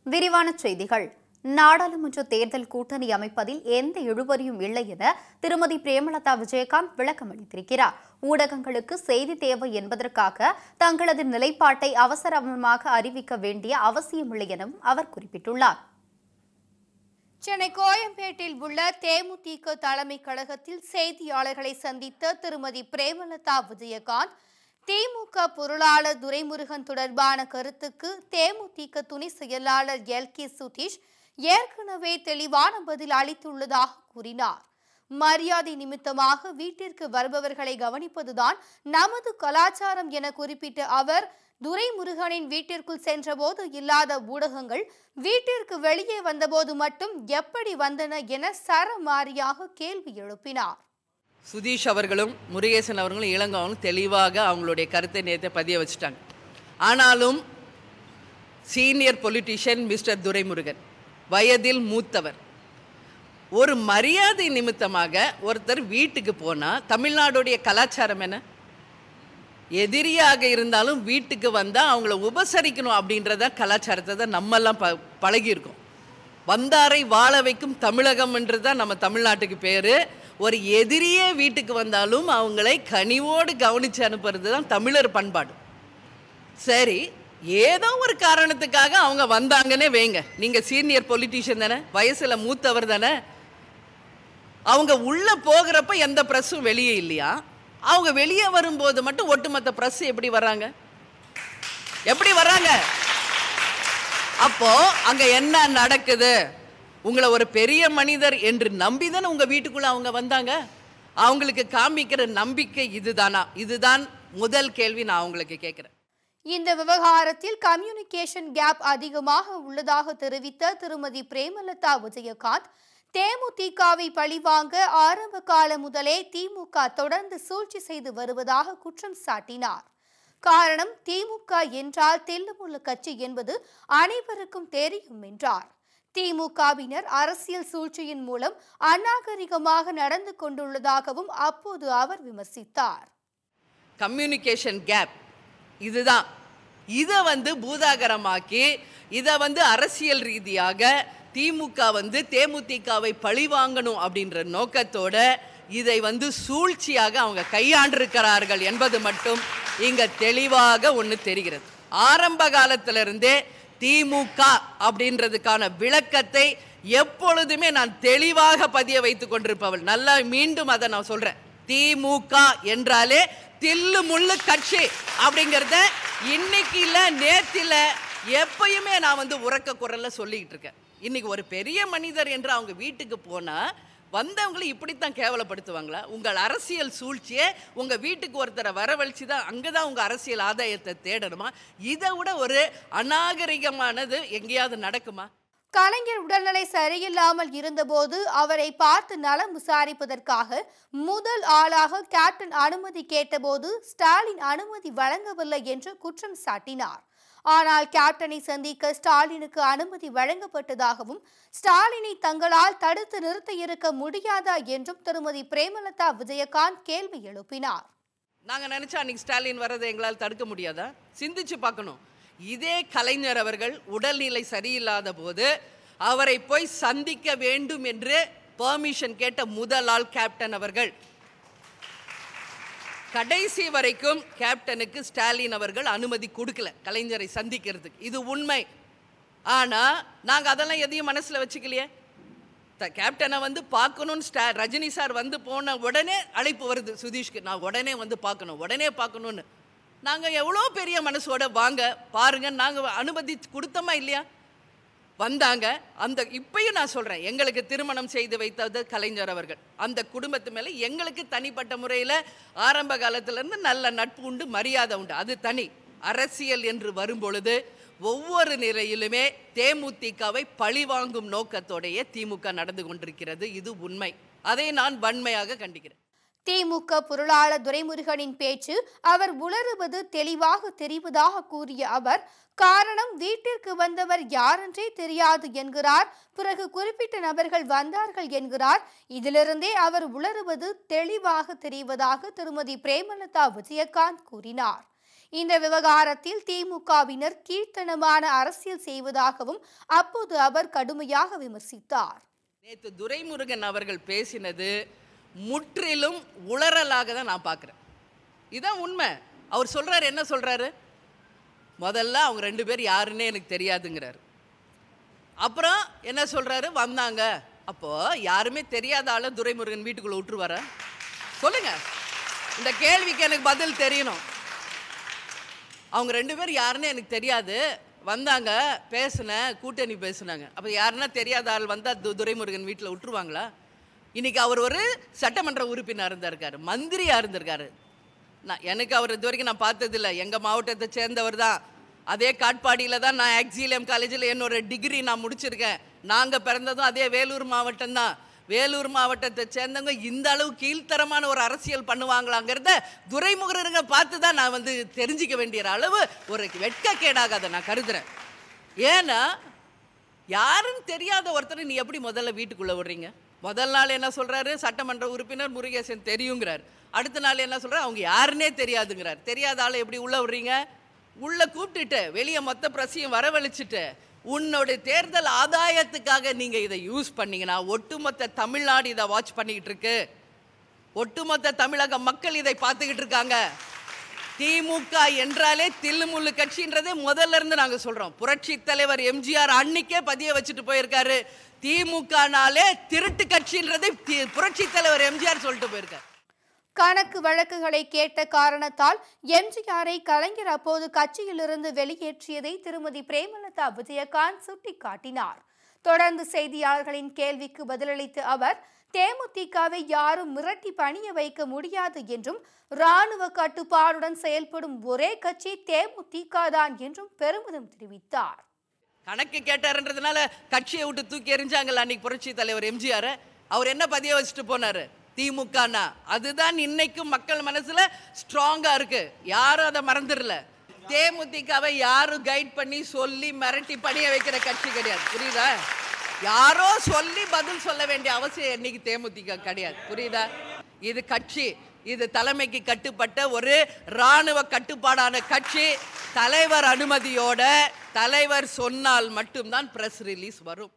விரிவான செய்திகள். நாடாளுமன்ற தேர்தல் கூட்டணி அமைப்பதில் எந்த இழுபறியும் இல்லை என திருமதி பிரேமலதா விஜயகாந்த் விளக்கம் அளித்திருக்கிறார். ஊடகங்களுக்கு செய்தி தேவை என்பதற்காக தங்களது நிலைப்பாட்டை அவசரமாக அறிவிக்க வேண்டிய அவசியமில்லை எனவும் அவர் குறிப்பிட்டுள்ளார். சென்னை கோயம்பேட்டில் உள்ள தேமுதிக தலைமை கழகத்தில் செய்தியாளர்களை சந்தித்த திருமதி பிரேமலதா விஜயகாந்த் திமுக பொருளாளர் துரைமுருகன் தொடர்பான கருத்துக்கு தேமுதிக துணை செயலாளர் எல்.கே. சுதீஷ் ஏற்கனவே தெளிவான பதில் அளித்துள்ளதாக கூறினார். மரியாதை நிமித்தமாக வீட்டிற்கு வருபவர்களை கவனிப்பதுதான் நமது கலாச்சாரம் என குறிப்பிட்ட அவர், துரைமுருகனின் வீட்டிற்குள் சென்றபோது இல்லாத ஊடகங்கள் வீட்டிற்கு வெளியே வந்தபோது மட்டும் எப்படி வந்தன என சரமாரியாக கேள்வி எழுப்பினார். சுதீஷ் அவர்களும் முருகேசன் அவர்களும் இளங்கோவனும் தெளிவாக அவங்களுடைய கருத்தை நேற்று பதிய வச்சுட்டாங்க. ஆனாலும் சீனியர் பொலிட்டிஷியன் மிஸ்டர் துரைமுருகன் வயதில் மூத்தவர், ஒரு மரியாதை நிமித்தமாக ஒருத்தர் வீட்டுக்கு போனால் தமிழ்நாடுடைய கலாச்சாரம் என்ன? எதிரியாக இருந்தாலும் வீட்டுக்கு வந்தால் அவங்கள உபசரிக்கணும் அப்படின்றத கலாச்சாரத்தை தான் நம்மெல்லாம் பழகியிருக்கோம். வந்தாரை வாழ வைக்கும் தமிழகம்ன்றது தான் நம்ம தமிழ்நாட்டுக்கு பேர். ஒரு எதிரியே வீட்டுக்கு வந்தாலும் அவங்களை கனிவோடு கவனித்து அனுப்புறது தான் தமிழர் பண்பாடு. சரி, ஏதோ ஒரு காரணத்துக்காக அவங்க வந்தாங்கன்னே வைங்க, நீங்கள் சீனியர் பொலிட்டிஷியன் தானே, வயசில் மூத்தவர் தானே, அவங்க உள்ளே போகிறப்ப எந்த ப்ரெஸ்ஸும் வெளியே இல்லையா? அவங்க வெளியே வரும்போது மட்டும் ஒட்டுமொத்த ப்ரெஸ் எப்படி வர்றாங்க? எப்படி வர்றாங்க? அப்போ அங்கே என்ன நடக்குது? உங்களை ஒரு பெரிய மனிதர் என்று நம்பிதானே உங்கள் வீட்டுக்குள்ளே அவங்க வந்தாங்க. அவங்களுக்கு காமிக்கிற நம்பிக்கை இதுதானா? இதுதான் முதல் கேள்வி நான் அவங்களுக்கு கேட்குறேன். இந்த விவகாரத்தில் கம்யூனிகேஷன் கேப் அதிகமாக உள்ளதாக தெரிவித்த திருமதி பிரேமலதா விஜயகாந்த், தேமுதிகவை பழிவாங்க ஆரம்ப காலம் முதலே திமுக தொடர்ந்து சூழ்ச்சி செய்து வருவதாக குற்றம் சாட்டினார். காரணம், திமுக என்றால் தில்லுமுள்ளு கட்சி என்பது அனைவருக்கும் தெரியும் என்றார். திமுகவினர் அரசியல் சூழ்ச்சியின் மூலம் அநாகரிகமாக நடந்து கொண்டுள்ளதாகவும் அப்போது அவர் விமர்சித்தார். கம்யூனிகேஷன் கேப் இதுதான். இதை பூதாகரமாக்கி இதை அரசியல் ரீதியாக திமுக தேமுதிகவை பழிவாங்கணும் அப்படின்ற நோக்கத்தோட இதை சூழ்ச்சியாக அவங்க கையாண்டிருக்கிறார்கள் என்பது மட்டும் இங்க தெளிவாக ஒன்று தெரிகிறது. ஆரம்ப காலத்திலிருந்தே திமுக அப்படின்றதுக்கான விளக்கத்தை எப்பொழுதுமே நான் தெளிவாக பதிய வைத்துக் கொண்டிருப்பவள். நல்லா மீண்டும் அதை நான் சொல்றேன். திமுக என்றாலே தில்லு முள்ளு கட்சி அப்படிங்கிறத இன்னைக்கு இல்ல நேத்து இல்ல எப்பயுமே நான் உறக்க குரல்ல சொல்லிக்கிட்டு இருக்கேன். இன்னைக்கு ஒரு பெரிய மனிதர் என்று அவங்க வீட்டுக்கு போனா வந்தவங்களை இப்படித்தான் கேவலப்படுத்துவாங்களா? உங்கள் அரசியல் சூழ்ச்சியே உங்க வீட்டுக்கு ஒருத்தரை வரவழைச்சு தான் அங்கதான் உங்க அரசியல் ஆதாயத்தை தேடணுமா? இதை விட ஒரு அநாகரிகமானது எங்கேயாவது நடக்குமா? கலைஞர் உடல்நிலை சரியில்லாமல் இருந்தபோது அவரை பார்த்து நலம் விசாரிப்பதற்காக முதல் ஆளாக கேப்டன் அனுமதி கேட்டபோது ஸ்டாலின் அனுமதி வழங்கவில்லை என்று குற்றம் சாட்டினார். ஆனால் கேப்டனை சந்திக்க ஸ்டாலினுக்கு அனுமதி வழங்கப்பட்டதாகவும் ஸ்டாலினை தங்களால் தடுத்து நிறுத்த இருக்க முடியாதா என்றும் திருமதி பிரேமலதா விஜயகாந்த் கேள்வி எழுப்பினார். நாங்க நினைச்சா அன்னைக்கு ஸ்டாலின் வரதை எங்களால் தடுக்க முடியாதா? சிந்திச்சு பார்க்கணும். இதே கலைஞர் அவர்கள் உடல்நிலை சரியில்லாத போது அவரை போய் சந்திக்க வேண்டும் என்று பெர்மிஷன் கேட்ட முதல் ஆள் கேப்டன் அவர்கள். கடைசி வரைக்கும் கேப்டனுக்கு ஸ்டாலின் அவர்கள் அனுமதி கொடுக்கல கலைஞரை சந்திக்கிறதுக்கு. இது உண்மை. ஆனா நாங்க அதெல்லாம் எதையும் மனசுல வச்சுக்கலையே. கேப்டனை பார்க்கணும்னு ரஜினி சார் போன உடனே அழைப்பு வருது சுதீஷ்க்கு, நான் உடனே பார்க்கணும்னு. நாங்கள் எவ்வளோ பெரிய மனசோட வாங்க பாருங்க, நாங்கள் அனுமதி கொடுத்தோமா இல்லையா? வந்தாங்க. அந்த இப்பயும் நான் சொல்கிறேன், எங்களுக்கு திருமணம் செய்து வைத்தது கலைஞர் அவர்கள். அந்த குடும்பத்து மேலே எங்களுக்கு தனிப்பட்ட முறையில் ஆரம்ப காலத்திலேருந்து நல்ல நட்பு உண்டு, மரியாதை உண்டு. அது தனி. அரசியல் என்று வரும்பொழுது ஒவ்வொரு நிலையிலுமே தேமுதிகவை பழிவாங்கும் நோக்கத்தோடையே திமுக நடந்து கொண்டிருக்கிறது. இது உண்மை. அதை நான் வன்மையாக கண்டிக்கிறேன். திமுக பொருளாளர் துரைமுருகனின் பேச்சு அவர் உளறுவது தெளிவாக தெரிவதாக கூறிய அவர், காரணம் வீட்டிற்கு வந்தவர் யாரென்றே தெரியாது என்கிறார். பிறகு குறிப்பிட்ட நபர்கள் வந்தார்கள் என்கிறார். இதிலிருந்தே அவர் உளறுவது தெளிவாக தெரிவதாக திருமதி பிரேமலதா விஜயகாந்த் கூறினார். இந்த விவகாரத்தில் திமுகவினர் கீழ்த்தனமான அரசியல் செய்வதாகவும் அப்போது அவர் கடுமையாக விமர்சித்தார். நேற்று துரைமுருகன் அவர்கள் பேசினது முற்றிலும் உளறலாக தான் நான் பார்க்குறேன். இதான் உண்மை. அவர் சொல்றாரு, என்ன சொல்றாரு? முதல்ல அவங்க 2 பேர் யாருன்னே எனக்கு தெரியாதுங்கிறாரு. அப்புறம் என்ன சொல்றாரு? வந்தாங்க. அப்போ யாருமே தெரியாத ஆள துரைமுருகன் வீட்டுக்குள்ள விட்டுருவார? சொல்லுங்க. இந்த கேள்விக்கு எனக்கு பதில் தெரியணும். அவங்க 2 பேர் யாருன்னு எனக்கு தெரியாது, வந்தாங்க, பேசினேன், கூட்டணி பேசுனாங்க. அப்போ யாருன்னா தெரியாத ஆள் வந்தால் துரைமுருகன் வீட்டில் விட்டுருவாங்களா? இன்னைக்கு அவர் ஒரு சட்டமன்ற உறுப்பினர் இருந்திருக்காரு, மந்திரியாக இருந்திருக்காரு. எனக்கு அவர் இது வரைக்கும் நான் பார்த்ததில்லை. எங்கள் மாவட்டத்தை சேர்ந்தவர் தான். அதே காட்பாடியில் தான் நான் ஆக்சிலியம் காலேஜில் என்னோட டிகிரி நான் முடிச்சிருக்கேன். நாங்கள் பிறந்ததும் அதே வேலூர் மாவட்டம் தான். வேலூர் மாவட்டத்தை சேர்ந்தவங்க இந்த அளவு கீழ்த்தரமான ஒரு அரசியல் பண்ணுவாங்களாங்கிறத துரைமுருகனை பார்த்து தான் நான் தெரிஞ்சிக்க வேண்டிய அளவு ஒரு வெட்கக்கேடாக அதை நான் கருதுறேன். ஏன்னா யாருன்னு தெரியாத ஒருத்தர் நீ எப்படி முதல்ல வீட்டுக்குள்ளே விடுறீங்க? முதல் நாள் என்ன சொல்கிறாரு? சட்டமன்ற உறுப்பினர் முருகேசன் தெரியுங்கிறார். அடுத்த நாள் என்ன சொல்கிறார்? அவங்க யாருன்னே தெரியாதுங்கிறார். தெரியாத ஆளை எப்படி உள்ளே விடுறீங்க? உள்ளே கூப்பிட்டுட்டு வெளியே மொத்த பிரச்சனையும் வரவழைச்சிட்டு உன்னோட தேர்தல் ஆதாயத்துக்காக நீங்கள் இதை யூஸ் பண்ணீங்கன்னா ஒட்டுமொத்த தமிழ்நாடு இதை வாட்ச் பண்ணிக்கிட்டு இருக்கு. ஒட்டுமொத்த தமிழக மக்கள் இதை பார்த்துக்கிட்டு இருக்காங்க. திமுக என்றாலே தில்லுமுள்ளு கட்சின்றதே முதல்ல இருந்து நாங்கள் சொல்கிறோம். புரட்சி தலைவர் எம்ஜிஆர் அன்னைக்கே பதிய வச்சுட்டு போயிருக்காரு. திமுகனாலே திருட்டு கட்சின்றதை புரட்சி தலைவர் எம்ஜிஆர் சொல்லிட்டு போயிருக்காரு. கணக்கு வழக்குகளை கேட்ட காரணத்தால் எம்ஜிஆரை கலைஞர் அப்போது கட்சியிலிருந்து வெளியேற்றியதை திருமதி பிரேமலதா விஜயகாந்த் சுட்டிக்காட்டினார். தொடர்ந்து செய்தியாளர்களின் கேள்விக்கு பதிலளித்த அவர், தேமுதிகவை யாரும் மிரட்டி பணிய வைக்க முடியாது என்றும் ராணுவ கட்டுப்பாடுடன் செயல்படும் ஒரே கட்சி தேமுதிக தான் என்றும் பெருமிதம் தெரிவித்தார். கணக்கு கேட்டாருன்றதுனால கட்சியை விட்டு தூக்கி எறிஞ்சாங்கல்ல அன்னைக்கு புரட்சி தலைவர் எம்ஜிஆர். அவர் என்ன பதிய வச்சுட்டு போனாரு? திமுகனா அதுதான் இன்னைக்கும் மக்கள் மனசுல ஸ்ட்ராங்கா இருக்கு. யாரும் அதை மறந்துடல. தேமுதிகவை யாரும் கைட் பண்ணி சொல்லி மிரட்டி பணிய வைக்கிற கட்சி கிடையாது. புரியுதா? யாரோ சொல்லி பதில் சொல்ல வேண்டிய அவசியம் இன்னைக்கு தேமுதிக கிடையாது. புரியுதா? இது கட்சி, இது தலைமைக்கு கட்டுப்பட்ட ஒரு ராணுவ கட்டுப்பாடான கட்சி. தலைவர் அனுமதியோட தலைவர் சொன்னால் மட்டும்தான் பிரஸ் ரிலீஸ் வரும்.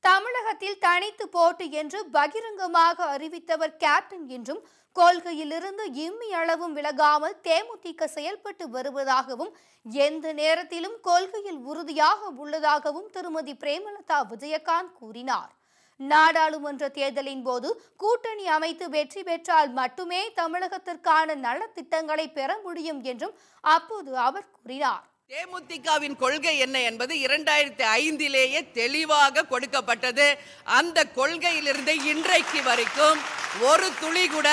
தமிழகத்தில் தனித்து போட்டு என்று பகிரங்கமாக அறிவித்தவர் கேப்டன் என்றும் கொள்கையிலிருந்து இம்மி அளவும் விலகாமல் தேமுதிக செயல்பட்டு வருவதாகவும் எந்த நேரத்திலும் கொள்கையில் உறுதியாக உள்ளதாகவும் திருமதி பிரேமலதா விஜயகாந்த் கூறினார். நாடாளுமன்ற தேர்தலின் போது கூட்டணி அமைத்து வெற்றி பெற்றால் மட்டுமே தமிழகத்திற்கான நலத்திட்டங்களை பெற முடியும் என்றும் அப்போது அவர் கூறினார். தேமுதிகவின் கொள்கை என்ன என்பது 2005 தெளிவாக கொடுக்கப்பட்டது. அந்த கொள்கையிலிருந்து இன்றைக்கு வரைக்கும் ஒரு துளி கூட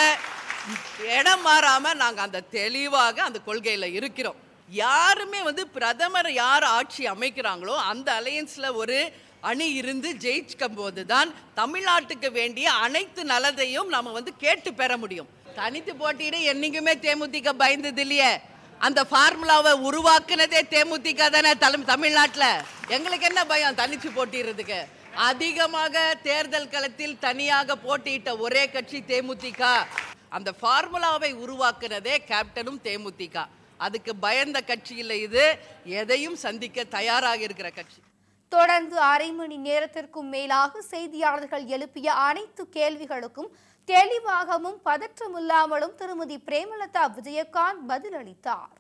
இடம் மாறாம நாங்க அந்த தெளிவாக அந்த கொள்கையில இருக்கிறோம். யாருமே பிரதமர் யார் ஆட்சி அமைக்கிறாங்களோ அந்த அலையன்ஸ்ல ஒரு அணி இருந்து ஜெயிக்கும் போதுதான் தமிழ்நாட்டுக்கு வேண்டிய அனைத்து நலத்தையும் நாம கேட்டு பெற முடியும். தனித்து போட்டியிட என்னைக்குமே தேமுதிக பயந்தது இல்லையே. அந்த ஃபார்முலாவை உருவாக்குனதே தேமுதிக தானே தமிழ்நாட்டில். எங்களுக்கு என்ன பயம் தனிச்சு போட்டிடுறதுக்கு? அதிகமாக தேர்தல் களத்தில் தனியாக போட்டியிட்ட ஒரே கட்சி தேமுதிக. அந்த ஃபார்முலாவை உருவாக்குனதே கேப்டனும் தேமுதிக. அதுக்கு பயந்த கட்சி இல்லை இது. எதையும் சந்திக்க தயாராக இருக்கிற கட்சி. தொடர்ந்து அரை மணி நேரத்திற்கும் மேலாக செய்தியாளர்கள் எழுப்பிய அனைத்து கேள்விகளுக்கும் தெளிவாகவும் பதற்றமில்லாமலும் திருமதி பிரேமலதா விஜயகாந்த் பதிலளித்தார்.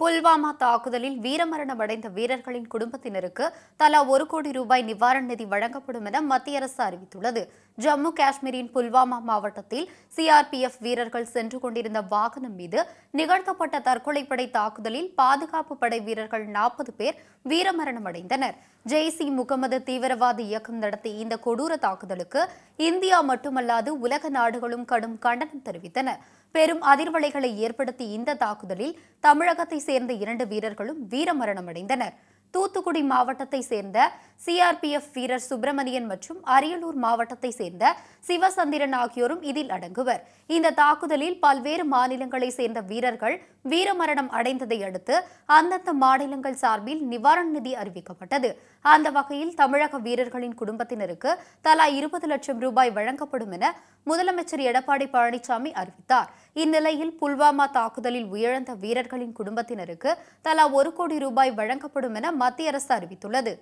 புல்வாமா தாக்குதலில் வீரமரணம் அடைந்த வீரர்களின் குடும்பத்தினருக்கு தலா 1 கோடி ரூபாய் நிவாரண நிதி வழங்கப்படும் என மத்திய அரசு அறிவித்துள்ளது. ஜம்மு காஷ்மீரின் புல்வாமா மாவட்டத்தில் சிஆர்பிஎஃப் வீரர்கள் சென்று கொண்டிருந்த வாகனம் மீது நிகழ்த்தப்பட்ட தற்கொலைப்படை தாக்குதலில் பாதுகாப்பு படை வீரர்கள் 40 பேர் வீரமரணம் அடைந்தனர். ஜெய்ஸ்-இ முகமது தீவிரவாத இயக்கம் நடத்திய இந்த கொடூர தாக்குதலுக்கு இந்தியா மட்டுமல்லாது உலக நாடுகளும் கடும் கண்டனம் தெரிவித்தன. பெரும் அதிர்வலைகளை ஏற்படுத்திய இந்த தாக்குதலில் தமிழகத்தை சேர்ந்த 2 வீரர்களும் வீரமரணம் அடைந்தனர். தூத்துக்குடி மாவட்டத்தை சேர்ந்த சிஆர்பிஎஃப் வீரர் சுப்பிரமணியன் மற்றும் அரியலூர் மாவட்டத்தை சேர்ந்த சிவசந்திரன் ஆகியோரும் இதில் அடங்குவர். இந்த தாக்குதலில் பல்வேறு மாநிலங்களை சேர்ந்த வீரர்கள் வீரமரணம் அடைந்ததை அடுத்து அந்தந்த மாநிலங்கள் சார்பில் நிவாரண நிதி அறிவிக்கப்பட்டது. அந்த வகையில் தமிழக வீரர்களின் குடும்பத்தினருக்கு தலா 20 லட்சம் ரூபாய் வழங்கப்படும் என முதலமைச்சர் எடப்பாடி பழனிசாமி அறிவித்தார். இந்நிலையில் புல்வாமா தாக்குதலில் உயிரிழந்த வீரர்களின் குடும்பத்தினருக்கு தலா 1 கோடி ரூபாய் வழங்கப்படும் என மத்திய அரசு அறிவித்துள்ளது.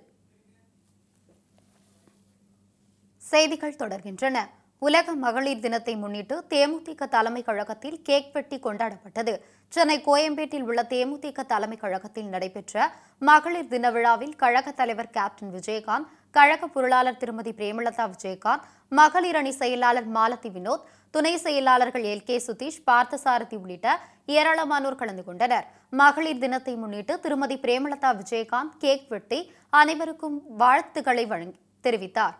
செய்திகள் தொடர்கின்றன. உலக மகளிர் தினத்தை முன்னிட்டு தேமுதிக தலைமை கழகத்தில் கேக் வெட்டி கொண்டாடப்பட்டது. சென்னை கோயம்பேட்டில் உள்ள தேமுதிக தலைமை கழகத்தில் நடைபெற்ற மகளிர் தின விழாவில் கழக தலைவர் கேப்டன் விஜயகாந்த், கழக பொருளாளர் திருமதி பிரேமலதா விஜயகாந்த், மகளிர் அணி செயலாளர் மாலதி வினோத், துணை செயலாளர்கள் LK சுதீஷ், பார்த்தசாரதி உள்ளிட்ட ஏராளமானோர் கலந்து கொண்டனர். மகளிர் தினத்தை முன்னிட்டு திருமதி பிரேமலதா விஜயகாந்த் கேக் வெட்டி அனைவருக்கும் வாழ்த்துக்களை தெரிவித்தார்.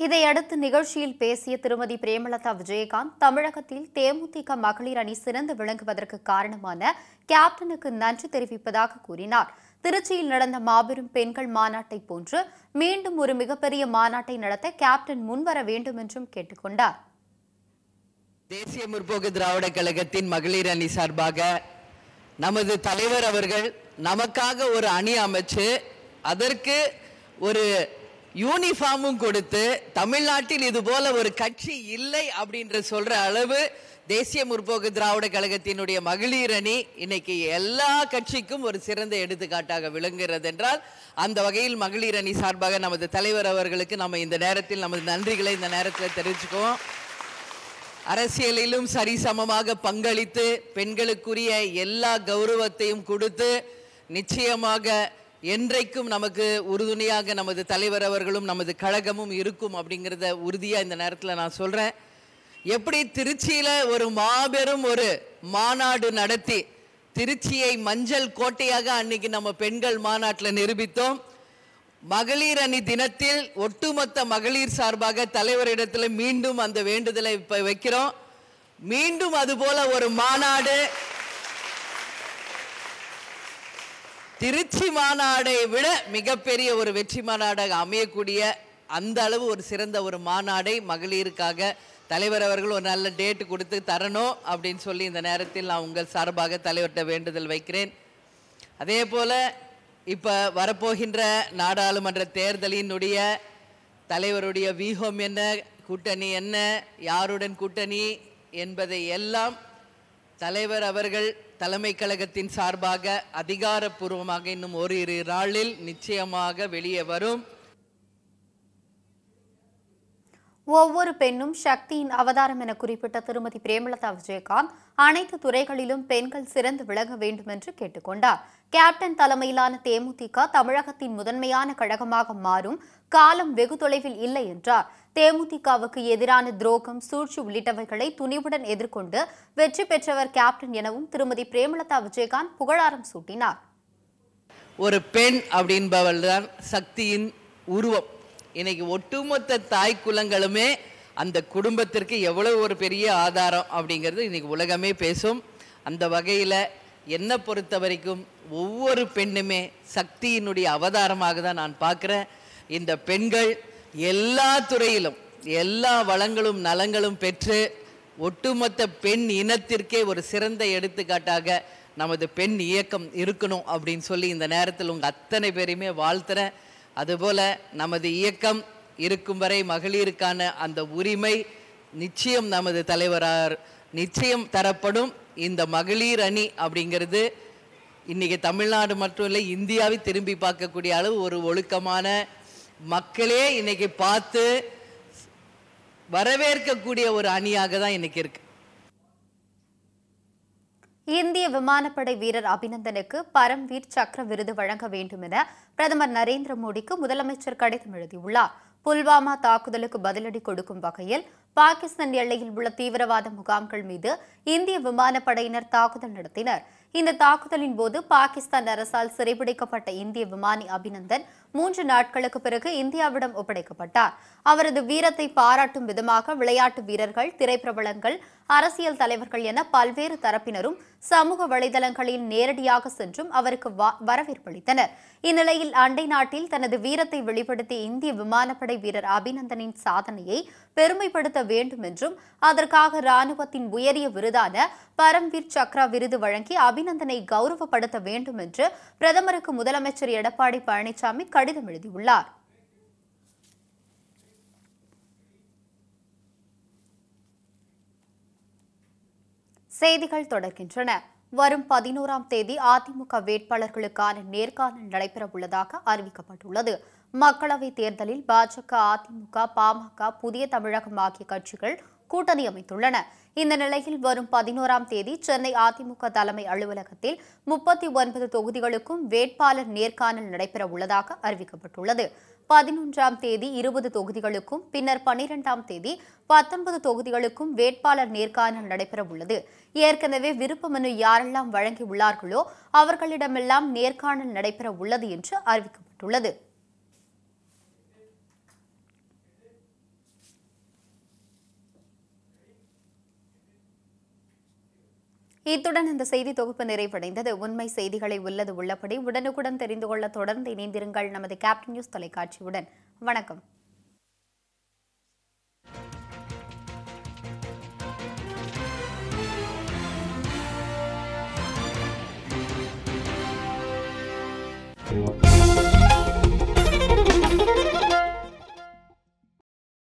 இதையடுத்து நிகழ்ச்சியில் பேசிய திருமதி பிரேமலதா விஜயகாந்த், தமிழகத்தில் தேமுதிக மகளிர் அணி சிறந்து விளங்குவதற்கு காரணமான கேப்டனுக்கு நன்றி தெரிவிப்பதாக கூறினார். திருச்சியில் நடந்த மாபெரும் பெண்கள் மாநாட்டை போன்று மீண்டும் ஒரு மிகப்பெரிய மாநாட்டை நடத்த கேப்டன் முன்வர வேண்டும் என்றும் கேட்டுக் கொண்டார். தேசிய முற்போக்கு திராவிட கழகத்தின் மகளிர் அணி சார்பாக நமது தலைவர் அவர்கள் நமக்காக ஒரு அணி அமைச்சு அதற்கு ஒரு யூனிஃபார்மும் கொடுத்து தமிழ்நாட்டில் இது போல ஒரு கட்சி இல்லை அப்படின்ற சொல்ற அளவு தேசிய முற்போக்கு திராவிட கழகத்தினுடைய மகளிர் அணி இன்னைக்கு எல்லா கட்சிக்கும் ஒரு சிறந்த எடுத்துக்காட்டாக விளங்குகிறது என்றால் அந்த வகையில் மகளிர் அணி சார்பாக நமது தலைவர் அவர்களுக்கு நம்ம இந்த நேரத்தில் நமது நன்றிகளை இந்த நேரத்தில் தெரிவிச்சுக்குவோம். அரசியலிலும் சரிசமமாக பங்களித்து பெண்களுக்குரிய எல்லா கௌரவத்தையும் கொடுத்து நிச்சயமாக என்றைக்கும் நமக்கு உறுதுணையாக நமது தலைவர் அவர்களும் நமது கழகமும் இருக்கும் அப்படிங்கிறத உறுதியாக இந்த நேரத்தில் நான் சொல்கிறேன். எப்படி திருச்சியில் ஒரு மாபெரும் ஒரு மாநாடு நடத்தி திருச்சியை மஞ்சள் கோட்டையாக அன்னைக்கு நம்ம பெண்கள் மாநாட்டில் நிரூபித்தோம். மகளிர் அணி தினத்தில் ஒட்டுமொத்த மகளிர் சார்பாக தலைவரிடத்தில் மீண்டும் அந்த வேண்டுதலை இப்போ வைக்கிறோம். மீண்டும் அதுபோல ஒரு மாநாடு திருச்சி மாநாடை விட மிகப்பெரிய ஒரு வெற்றி மாநாடாக அமையக்கூடிய அந்த அளவு ஒரு சிறந்த ஒரு மாநாடை மகளிருக்காக தலைவர் அவர்கள் ஒரு நல்ல டேட் கொடுத்து தரணும் அப்படின்னு சொல்லி இந்த நேரத்தில் நான் உங்கள் சார்பாக தலைவர்கிட்ட வேண்டுதல் வைக்கிறேன். அதே போல் இப்போ வரப்போகின்ற நாடாளுமன்ற தேர்தலினுடைய தலைவருடைய வியூகம் என்ன, கூட்டணி என்ன, யாருடன் கூட்டணி என்பதை எல்லாம் தலைவர் அவர்கள் தலைமை கழகத்தின் சார்பாக அதிகாரப்பூர்வமாக இன்னும் ஓரிரு நாளில் நிச்சயமாக வெளியே வரும். ஒவ்வொரு பெண்ணும் சக்தியின் அவதாரம் என குறிப்பிட்ட திருமதி பிரேமலதா விஜயகாந்த் அனைத்து துறைகளிலும் பெண்கள் சிறந்து விளங்க வேண்டும் என்று கேட்டுக்கொண்டார். கேப்டன் தலைமையிலான தேமுதிக தமிழகத்தின் முதன்மையான கழகமாக மாறும் காலம் வெகு தொலைவில் இல்லை என்றார். தேமுதிகவுக்கு எதிரான துரோகம், சூழ்ச்சி உள்ளிட்டவைகளை துணிவுடன் எதிர்கொண்டு வெற்றி பெற்றவர் கேப்டன் எனவும் திருமதி பிரேமலதா விஜயகாந்த் புகழாரம் சூட்டினார். ஒரு பெண் அப்படின்பவள் தான் சக்தியின் உருவம். இன்னைக்கு ஒட்டுமொத்த தாய் குலங்களுமே அந்த குடும்பத்திற்கு எவ்வளவு ஒரு பெரிய ஆதாரம் அப்படிங்கிறது இன்னைக்கு உலகமே பேசும். அந்த வகையில் என்னை பொறுத்த வரைக்கும் ஒவ்வொரு பெண்ணுமே சக்தியினுடைய அவதாரமாக தான் நான் பார்க்குறேன். இந்த பெண்கள் எல்லா துறையிலும் எல்லா வளங்களும் நலங்களும் பெற்று ஒட்டுமொத்த பெண் இனத்திற்கே ஒரு சிறந்த எடுத்துக்காட்டாக நமது பெண் இயக்கம் இருக்கணும் அப்படின்னு சொல்லி இந்த நேரத்தில் உங்கள் அத்தனை பேரையுமே வாழ்த்துறேன். அதுபோல் நமது இயக்கம் இருக்கும் வரை மகளிருக்கான அந்த உரிமை நிச்சயம் நமது தலைவரார் நிச்சயம் தரப்படும். இந்த மகளிர் அணி அப்படிங்கிறது இன்றைக்கி தமிழ்நாடு மட்டும் இல்லை, இந்தியாவை திரும்பி பார்க்கக்கூடிய அளவு ஒரு ஒழுக்கமான மக்களே இன்னைக்கு பார்த்து வரவேற்கக்கூடிய ஒரு அணியாக தான் இன்னைக்கு இருக்கு. இந்திய விமானப்படை வீரர் அபிநந்தனுக்கு பரம்வீர் சக்ர விருது வழங்க வேண்டும் என பிரதமர் நரேந்திர மோடிக்கு முதலமைச்சர் கடிதம் எழுதியுள்ளார். புல்வாமா தாக்குதலுக்கு பதிலடி கொடுக்கும் வகையில் பாகிஸ்தான் எல்லையில் உள்ள தீவிரவாத முகாம்கள் மீது இந்திய விமானப்படையினர் தாக்குதல் நடத்தினர். இந்த தாக்குதலின் போது பாகிஸ்தான் அரசால் சிறைபிடிக்கப்பட்ட இந்திய விமானி அபிநந்தன் 3 நாட்களுக்கு பிறகு இந்தியாவிடம் ஒப்படைக்கப்பட்டார். அவரது வீரத்தை பாராட்டும் விதமாக விளையாட்டு வீரர்கள், திரைப்பிரபலங்கள், அரசியல் தலைவர்கள் என பல்வேறு தரப்பினரும் சமூக வலைதளங்களில் நேரடியாக சென்றும் அவருக்கு வரவேற்பளித்தனர். இந்நிலையில் அண்டை நாட்டில் தனது வீரத்தை வெளிப்படுத்திய இந்திய விமானப்படை வீரர் அபிநந்தனின் சாதனையை பெருமைப்படுத்த வேண்டும் என்றும் அதற்காக ராணுவத்தின் உயரிய விருதான பரம்வீர் சக்ரா விருது வழங்கி அபிநந்தனை கௌரவப்படுத்த வேண்டும் என்று பிரதமருக்கு முதலமைச்சர் எடப்பாடி பழனிசாமி கடிதம் எழுதியுள்ளார். செய்திகள் தொடர்கின்றன. வரும் 11ஆம் தேதி அதிமுக வேட்பாளர்களுக்கான நேர்காணல் நடைபெற உள்ளதாக அறிவிக்கப்பட்டுள்ளது. மக்களவைத் தேர்தலில் பாஜக, அதிமுக, பாமக, புதிய தமிழகம் ஆகிய கட்சிகள் கூட்டணி அமைத்துள்ளன. இந்த நிலையில் வரும் 11ஆம் தேதி சென்னை அதிமுக தலைமை அலுவலகத்தில் 39 தொகுதிகளுக்கும் வேட்பாளர் நேர்காணல் நடைபெற உள்ளதாக அறிவிக்கப்பட்டுள்ளது. 11ஆம் தேதி 20 தொகுதிகளுக்கும், பின்னர் 12ஆம் தேதி 19 தொகுதிகளுக்கும் வேட்பாளர் நேர்காணல் நடைபெற உள்ளது. ஏற்கனவே விருப்ப மனு யாரெல்லாம் வழங்கியுள்ளார்களோ அவர்களிடமெல்லாம் நேர்காணல் நடைபெற உள்ளது என்று அறிவிக்கப்பட்டுள்ளது. இத்துடன் இந்த செய்தி தொகுப்பு நிறைவடைந்தது. உண்மை செய்திகளை உள்ளது உள்ளபடி உடனுக்குடன் தெரிந்து கொள்ள தொடர்ந்து இணைந்திருங்கள் நமது கேப்டன் நியூஸ் தொலைக்காட்சியுடன். வணக்கம்.